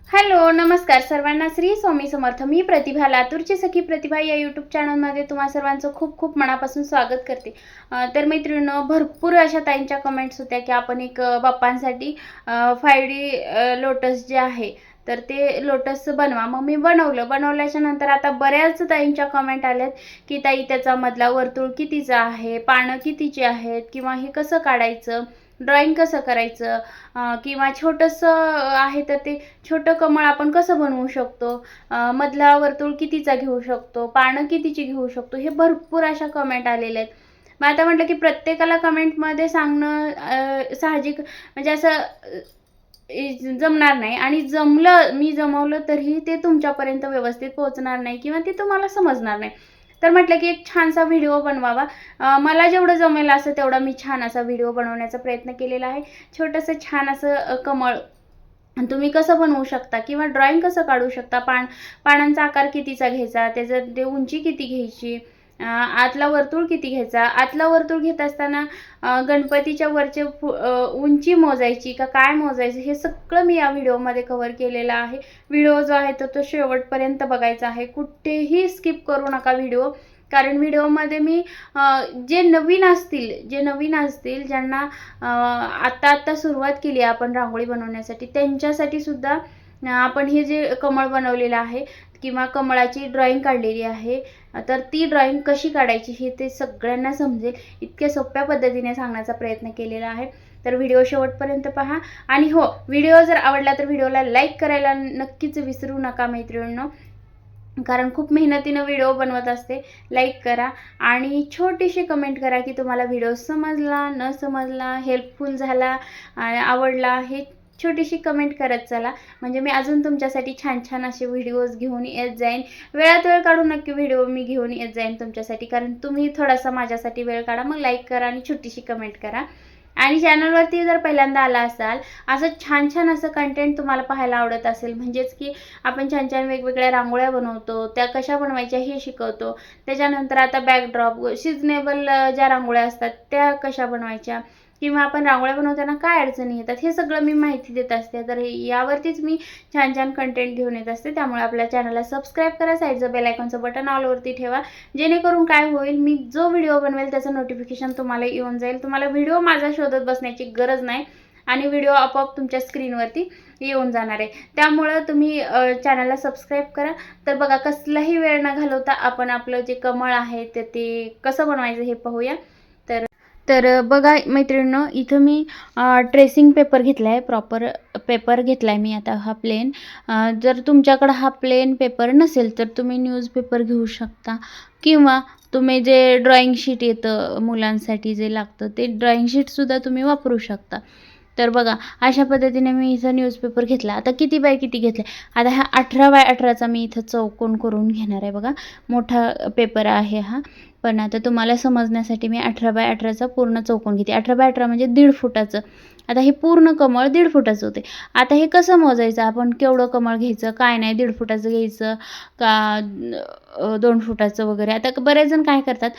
Hello, नमस्कार सर्वांना. श्री स्वामी समर्थ. मी प्रतिभा, लातूरची सखी प्रतिभा या यूट्यूब चॅनलमध्ये तुम्हा सर्वांचं खूप खूप मनापासून स्वागत करते. तर मैत्रिणींनो, भरपूर अशा ताईंच्या कमेंट्स होत्या की आपण एक बाप्पांसाठी 5D लोटस जे आहे तर ते लोटस बनवा. मग मी बनवल्याच्या नंतर आता बऱ्याच ताईंच्या कमेंट आल्यात की ताई त्याचा मधला वर्तुळ कितीचा आहे, पानं कितीची आहेत, किंवा हे कसं काढायचं, ड्रॉइंग कसं करायचं, किंवा छोटंसं आहे तर ते छोटं कमळ आपण कसं बनवू शकतो, मधला वर्तुळ कितीचा घेऊ शकतो, पानं कितीची घेऊ शकतो, हे भरपूर अशा कमेंट आलेल्या आहेत. मग आता म्हटलं की प्रत्येकाला कमेंटमध्ये सांगणं साहजिक म्हणजे असं जमणार नाही, आणि मी जमवलं तरी ते तुमच्यापर्यंत व्यवस्थित पोहोचणार नाही किंवा ते तुम्हाला समजणार नाही. तर म्हटलं की एक छानसा व्हिडिओ बनवावा. मला जेवढं जमेल असं तेवढा मी छान असा व्हिडिओ बनवण्याचा प्रयत्न केलेला आहे. छोटंसं छान असं कमळ तुम्ही कसं बनवू शकता किंवा ड्रॉइंग कसं काढू शकता, पानांचा आकार कितीचा घ्यायचा, त्याचं ते उंची किती घ्यायची, आतला वर्तुळ किती घ्यायचा, आतला वर्तुळ घेत असताना गणपतीच्या वरचे उंची मोजायची का काय मोजायचं, हे सगळं मी या व्हिडिओमध्ये कव्हर केलेलं आहे. व्हिडिओ जो आहे तो शेवटपर्यंत बघायचा आहे. कुठेही स्किप करू नका व्हिडिओ, कारण व्हिडिओमध्ये मी जे नवीन असतील ज्यांना आता सुरुवात केली आहे आपण रांगोळी बनवण्यासाठी, त्यांच्यासाठी सुद्धा आपण हे जे कमळ बनवलेलं आहे किंवा कमळाची ड्रॉइंग काढलेली आहे, तर ती ड्रॉइंग कशी काढायची हे ते सगळ्यांना समजेल इतक्या सोप्या पद्धतीने सांगण्याचा प्रयत्न केलेला आहे. तर व्हिडिओ शेवटपर्यंत पहा. आणि हो, व्हिडिओ जर आवडला तर व्हिडिओला लाईक करायला नक्कीच विसरू नका मैत्रिणींनो, कारण खूप मेहनतीनं व्हिडिओ बनवत असते. लाईक करा आणि छोटीशी कमेंट करा की तुम्हाला व्हिडिओ समजला, न समजला, हेल्पफुल झाला, आवडला, हे छोटीशी कमेंट करत चला. म्हणजे मी अजून तुमच्यासाठी छान छान असे व्हिडिओज घेऊन येत जाईन. वेळात वेळ काढून नक्की व्हिडिओ मी घेऊन येत जाईन तुमच्यासाठी, कारण तुम्ही थोडासा माझ्यासाठी वेळ काढा, मग लाईक करा आणि छोटीशी कमेंट करा. आणि चॅनलवरती जर पहिल्यांदा आला असाल, असं छान छान असं कंटेंट तुम्हाला पाहायला आवडत असेल, म्हणजेच की आपण छान छान वेगवेगळ्या रांगोळ्या बनवतो, त्या कशा बनवायच्या हे शिकवतो. त्याच्यानंतर आता बॅकड्रॉप सिजनेबल ज्या रांगोळ्या असतात त्या कशा बनवायच्या, किंवा आपण रांगोळ्या बनवताना काय अडचणी येतात, हे सगळं मी माहिती देत असते. तर यावरतीच मी छान छान कंटेंट घेऊन येत असते. त्यामुळे आपल्या चॅनलला सबस्क्राईब करा, साईडचं बेल आयकॉनचं बटन ऑलवरती ठेवा, जेणेकरून काय होईल, मी जो व्हिडिओ बनवेल त्याचं नोटिफिकेशन तुम्हाला येऊन जाईल. तुम्हाला व्हिडिओ माझा शोधत बसण्याची गरज नाही आणि व्हिडिओ आपोआप तुमच्या स्क्रीनवरती येऊन जाणार आहे. त्यामुळं तुम्ही चॅनलला सबस्क्राईब करा. तर बघा, कसलाही वेळ न घालवता आपण आपलं जे कमळ आहे ते कसं बनवायचं हे पाहूया. तर बघा मैत्रिणींनो, इथं मी ट्रेसिंग पेपर घेतला आहे, प्रॉपर पेपर घेतला आहे मी आता हा प्लेन. जर तुमच्याकडं हा प्लेन पेपर नसेल तर तुम्ही न्यूजपेपर घेऊ शकता, किंवा तुम्ही जे ड्रॉइंग शीट येतं मुलांसाठी जे लागतं ते ड्रॉइंग शीटसुद्धा तुम्ही वापरू शकता. तर बघा, अशा पद्धतीने मी इथं न्यूजपेपर घेतला. आता किती बाय किती घेतला, आता हा 18x18चा मी इथं चौकोन करून घेणार आहे. बघा, मोठा पेपर आहे हा, पण आता तुम्हाला समजण्यासाठी मी 18x18चा पूर्ण चौकोन घेते. 18x18 म्हणजे 1.5 फुटाचं. आता हे पूर्ण कमळ 1.5 फुटाचं होते. आता हे कसं मोजायचं, आपण केवढं कमळ घ्यायचं, काय नाही, 1.5 फुटाचं घ्यायचं का 2 फुटाचं वगैरे. आता बरेच जण काय करतात,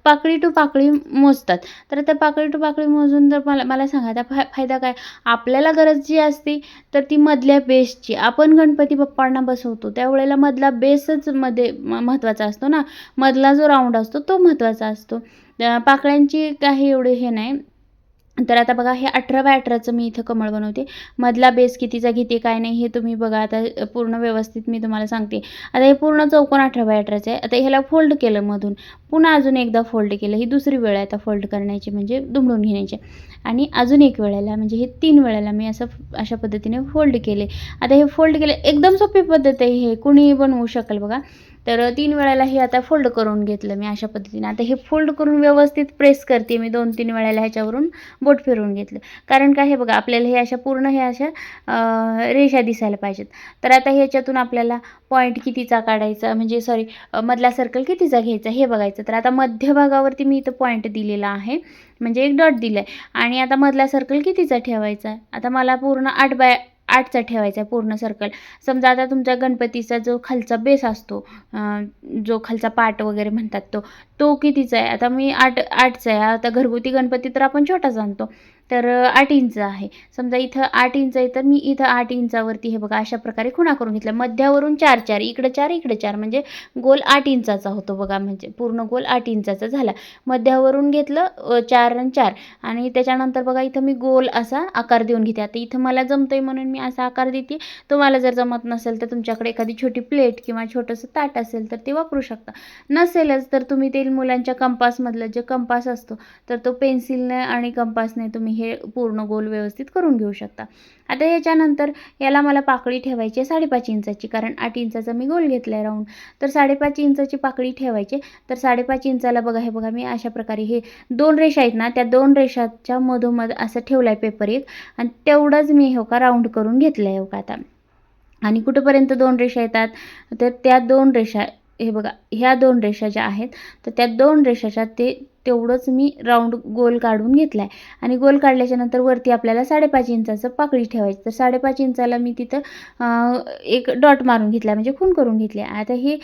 पाकळी टू पाकळी मोजतात. तर त्या पाकळी टू पाकळी मोजून जर मला सांगा, त्या फायदा काय. आपल्याला गरज जी असते तर ती मधल्या बेसची. आपण गणपती बाप्पांना बसवतो त्यावेळेला मधला बेसच महत्त्वाचा असतो ना, मधला जो राऊंड असतो तो महत्त्वाचा असतो. पाकळ्यांची काही एवढे हे नाही. तर आता बघा, हे 18x18चं मी इथं कमळ बनवते. मधला बेस कितीचा घेते काय नाही हे तुम्ही बघा. आता पूर्ण व्यवस्थित मी तुम्हाला सांगते. आता हे पूर्ण चौकोन 18x18चं आहे. आता ह्याला फोल्ड केलं मधून, पुन्हा अजून एकदा फोल्ड केलं. ही दुसरी वेळ आहे आता फोल्ड करण्याची, म्हणजे दुमडून घेण्याची. आणि अजून एक वेळेला, म्हणजे हे 3 वेळेला मी अशा पद्धतीने फोल्ड केले. आता हे फोल्ड केले, एकदम सोपी पद्धत आहे, हे कुणीही बनवू शकेल बघा. तर 3 वेळेला हे आता फोल्ड करून घेतलं मी अशा पद्धतीने. आता हे फोल्ड करून व्यवस्थित प्रेस करते मी 2-3 वेळेला, ह्याच्यावरून बोट फिरवून घेतलं. कारण काय, हे बघा, आपल्याला हे पूर्ण रेषा दिसायला पाहिजेत. तर आता ह्याच्यातून आपल्याला पॉईंट कितीचा काढायचा, म्हणजे सॉरी, मधला सर्कल कितीचा घ्यायचा हे बघायचं. तर आता मध्यभागावरती मी इथं पॉईंट दिलेला आहे, म्हणजे एक डॉट दिला आहे. आणि आता मधला सर्कल कितीचा ठेवायचा, आता मला पूर्ण 8x8चा ठेवायचा आहे पूर्ण सर्कल. समजा आता तुमच्या गणपतीचा जो खालचा बेस असतो, जो खालचा पाट वगैरे म्हणतात तो कितीचा आहे. आता मी 8चा आहे. आता घरगुती गणपती तर आपण छोटाच आणतो, तर 8 इंच आहे. समजा इथं 8 इंच आहे तर मी इथं 8 इंचावरती हे बघा अशा प्रकारे खुणा करून घेतल्या. मध्यावरून 4-4 इकडं 4 इकडे 4 म्हणजे गोल 8 इंचाचा होतो बघा, म्हणजे पूर्ण गोल 8 इंचाचा झाला. मध्यावरून घेतलं 4 आणि 4 आणि त्याच्यानंतर बघा इथं मी गोल असा आकार देऊन घेते. आता इथं मला जमतंय म्हणून मी असा आकार देते. तुम्हाला जर जमत नसेल तर तुमच्याकडे एखादी छोटी प्लेट किंवा छोटंसं ताट असेल तर ते वापरू शकता. नसेलच तर तुम्ही ते मुलांच्या कंपासमधलं जे कंपास असतो तर तो पेन्सिलने आणि कंपासने तुम्ही हे पूर्ण गोल व्यवस्थित करून घेऊ शकता. आता ह्याच्यानंतर याला मला पाकळी ठेवायची आहे 5.5 इंचाची, कारण 8 इंचाचा मी गोल घेतला आहे राऊंड. तर 5.5 इंचाची पाकळी ठेवायची. तर 5.5 इंचाला बघा हे बघा मी अशा प्रकारे हे 2 रेषा आहेत ना, त्या 2 रेषाच्या मधोमध असं ठेवला आहे पेपर एक आणि तेवढंच मी हो का राऊंड करून घेतलं आहे हो का आता. आणि कुठंपर्यंत 2 रेषा येतात तर त्या 2 रेषा हे बघा ह्या 2 रेषा ज्या आहेत तर त्या 2 रेषाच्या तेवढंच मी राऊंड गोल काढून घेतला आहे. आणि गोल काढल्याच्या नंतर वरती आपल्याला 5.5 इंचाचं पाकळी ठेवायची. तर 5.5 इंचाला मी तिथं एक डॉट मारून घेतला म्हणजे खूण करून घेतली. आता हे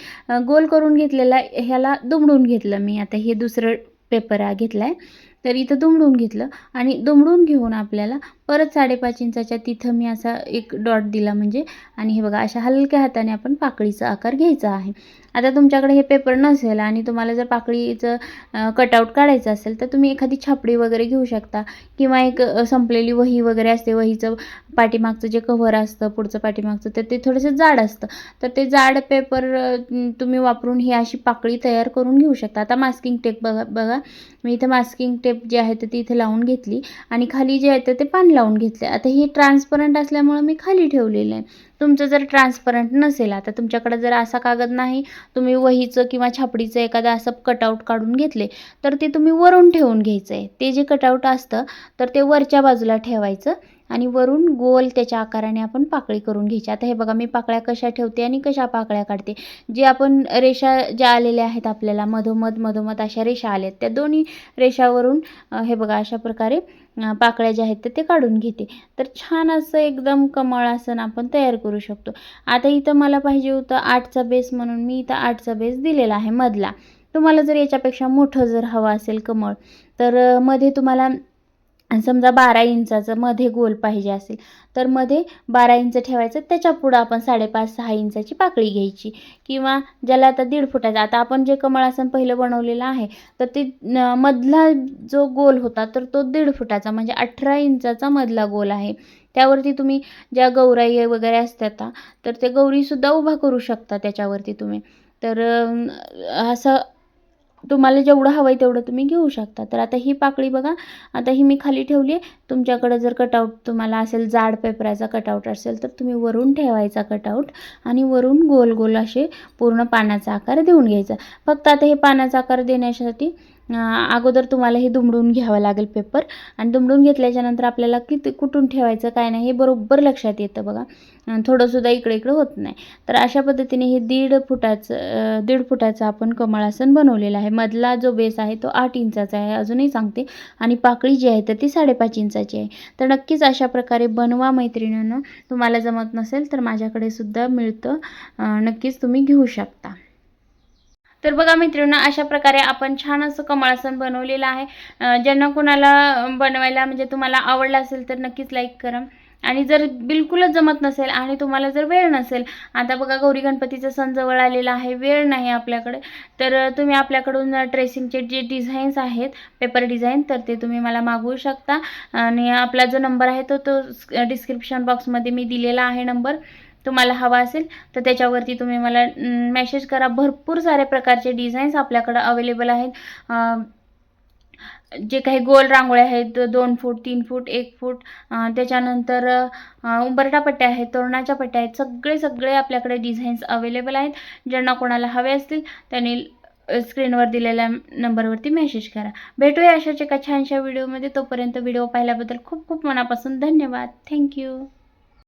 गोल करून घेतलेला ह्याला दुमडून घेतलं मी. आता हे दुसरं पेपर घेतला आहे तर इथं दुमडून घेतलं आणि दुमडून घेऊन आपल्याला परत 5.5 इंचाच्या तिथं मी असा एक डॉट दिला म्हणजे आणि हे बघा अशा हलक्या हाताने आपण पाकळीचा आकार घ्यायचा आहे. आता तुमच्याकडे हे पेपर नसेल आणि तुम्हाला जर पाकळीचं कटआउट काढायचं असेल तर तुम्ही एखादी छापडी वगैरे घेऊ शकता किंवा एक संपलेली वही वगैरे असते, वहीचं पाठीमागचं जे कव्हर असतं पुढचं पाठीमागचं तर ते थोडंसं जाड असतं. तर ते जाड पेपर तुम्ही वापरून ही अशी पाकळी तयार करून घेऊ शकता. आता मास्किंग टेप बघा मी इथं मास्किंग टेप जी आहे तर ती इथे लावून घेतली आणि खाली जे आहे तर ते पान लावून घेतले. आता ही ट्रान्सपरंट असल्यामुळे मी खाली ठेवलेलं आहे. तुमचं जर ट्रान्सपरंट नसेल, आता तुमच्याकडे जर असा कागद नाही, तुम्ही वहीचं किंवा छापडीचं एखादं असं कटआउट काढून घेतले तर ते तुम्ही वरून ठेवून घ्यायचं आहे. ते जे कटआउट असतं तर ते वरच्या बाजूला ठेवायचं आणि वरून गोल त्याच्या आकाराने आपण पाकळी करून घ्यायची. आता हे बघा मी पाकळ्या कशा ठेवते आणि कशा पाकळ्या काढते. जे आपण रेषा ज्या आलेल्या आहेत आपल्याला मधोमध अशा रेषा आल्या आहेत त्या दोन्ही रेषावरून हे बघा अशा प्रकारे पाकळ्या ज्या आहेत ते काढून घेते. तर छान असं एकदम कमळ आसन आपण तयार करू शकतो. आता इथं मला पाहिजे होतं 8चा बेस म्हणून मी इथं 8चा बेस दिलेला आहे मधला. तुम्हाला जर याच्यापेक्षा मोठं जर हवं असेल कमळ तर मध्ये तुम्हाला समजा 12 इंचाचं मध्ये गोल पाहिजे असेल तर मध्ये 12 इंच ठेवायचं. त्याच्या पुढं आपण 5.5-6 इंचाची पाकळी घ्यायची किंवा ज्याला आता 1.5 फुटाचा. आता आपण जे कमळासन पहिलं बनवलेलं आहे तर ते मधला जो गोल होता तर तो 1.5 फुटाचा म्हणजे 18 इंचाचा मधला गोल आहे. त्यावरती तुम्ही ज्या गौराई वगैरे असतात तर ते गौरीसुद्धा उभा करू शकता त्याच्यावरती तुम्ही. तर असं तुम्हाला जेवढं हवं आहे तेवढं तुम्ही घेऊ शकता. तर आता ही पाकळी बघा आता ही मी खाली ठेवली आहे. तुमच्याकडं जर कटआउट तुम्हाला असेल जाड पेपराचा कटआउट असेल तर तुम्ही वरून ठेवायचा कटआउट आणि वरून गोल गोल असे पूर्ण पानाचा आकार देऊन घ्यायचा. फक्त आता हे पानाचा आकार देण्यासाठी अगोदर तुम्हाला हे दुमडून घ्यावं लागेल पेपर आणि दुमडून घेतल्याच्यानंतर आपल्याला किती कुठून ठेवायचं काय नाही हे बरोबर लक्षात येतं बघा. थोडंसुद्धा इकडे होत नाही. तर अशा पद्धतीने हे 1.5 फुटाचं आपण कमळासन बनवलेलं आहे. मधला जो बेस आहे तो 8 इंचाचा आहे अजूनही सांगते आणि पाकळी जी आहे तर ती 5.5 इंचाची आहे. तर नक्कीच अशा प्रकारे बनवा मैत्रिणींनो. तुम्हाला जमत नसेल तर माझ्याकडे सुद्धा मिळतं, नक्कीच तुम्ही घेऊ शकता. तर बघा मित्रांनो अशा प्रकारे आपण छान असं कमळासन बनवलेलं आहे. ज्यांना कोणाला बनवायला म्हणजे तुम्हाला आवडलं असेल तर नक्कीच लाईक करा. आणि जर बिलकुलच जमत नसेल आणि तुम्हाला जर वेळ नसेल, आता बघा गौरी गणपतीचा सण जवळ आलेला आहे, वेळ नाही आपल्याकडे, तर तुम्ही आपल्याकडून ट्रेसिंगचे जे डिझाईन्स आहेत पेपर डिझाईन तर ते तुम्ही मला मागवू शकता. आणि आपला जो नंबर आहे तो डिस्क्रिप्शन बॉक्समध्ये मी दिलेला आहे नंबर. तुम्हाला हवा असेल तर त्याच्यावरती तुम्ही मला मेसेज करा. भरपूर सारे प्रकारचे डिझाईन्स आपल्याकडे अवेलेबल आहेत. जे काही गोल रांगोळ्या आहेत 2 फूट 3 फूट 1 फूट, त्याच्यानंतर उंबरठा पट्ट्या आहेत, तोरणाच्या पट्ट्या आहेत, सगळे आपल्याकडे डिझाईन्स अवेलेबल आहेत. ज्यांना कोणाला हवे असतील त्यांनी स्क्रीनवर दिलेल्या नंबरवरती मेसेज करा. भेटूया अशाच एका छानशा व्हिडिओमध्ये. तोपर्यंत व्हिडिओ पाहिल्याबद्दल खूप खूप मनापासून धन्यवाद. थँक्यू.